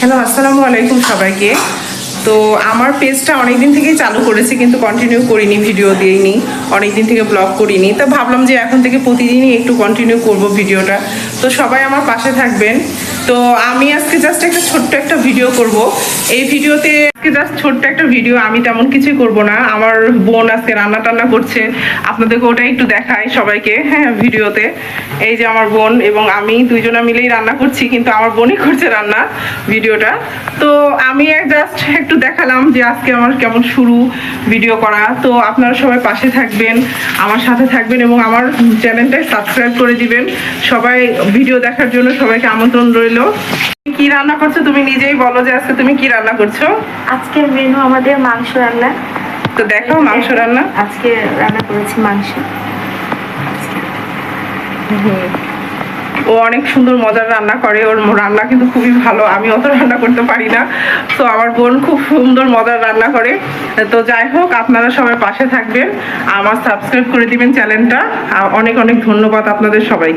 Hello, আসসালামু আলাইকুম সবাইকে। তো আমার পেজটা অনেক দিন থেকেই চালু করেছি, কিন্তু কন্টিনিউ করিনি, ভিডিও দিইনি, অনেক দিন থেকে ব্লগ করিনি। তো ভাবলাম যে এখন থেকে প্রতিদিনই একটু কন্টিনিউ করব ভিডিওটা। তো সবাই আমার পাশে থাকবেন। তো আমি আজকে জাস্ট একটা ছোট্ট একটা ভিডিও করব। এই ভিডিওতে আজকে জাস্ট ছোট্ট একটা ভিডিও, আমি তেমন কিছুই করব না। আমার বোন আজকে রান্না টান্না করছে, আপনাদেরকে ওটাই একটু দেখাই সবাইকে। হ্যাঁ, ভিডিওতে এই যে আমার বোন এবং আমি দুইজনা মিলেই রান্না করছি, কিন্তু আমার বোনই করছে রান্না ভিডিওটা। তো আমি জাস্ট একটু দেখালাম যে আজকে আমার কেমন শুরু ভিডিও করা। তো আপনারা সবাই পাশে থাকবেন, আমার সাথে থাকবেন এবং আমার চ্যানেলটাই সাবস্ক্রাইব করে দিবেন। সবাই ভিডিও দেখার জন্য সবাইকে আমন্ত্রণ রইল। কি রান্না করছো তুমি নিজেই বলো, যে আজকে তুমি কি রান্না করছো? আজকের মেনু আমাদের মাংস রান্না। তো দেখো, মাংস রান্না আজকে রান্না করেছি মাংস। ও অনেক সুন্দর মজার রান্না করে, ওর রান্না কিন্তু খুবই ভালো। আমি অত রান্না করতে পারি না, তো আমার বোন খুব সুন্দর মজার রান্না করে। তো যাই হোক, আপনারা সবাই পাশে থাকবেন, আমার সাবস্ক্রাইব করে দিবেন চ্যানেলটা। অনেক অনেক ধন্যবাদ আপনাদের সবাই।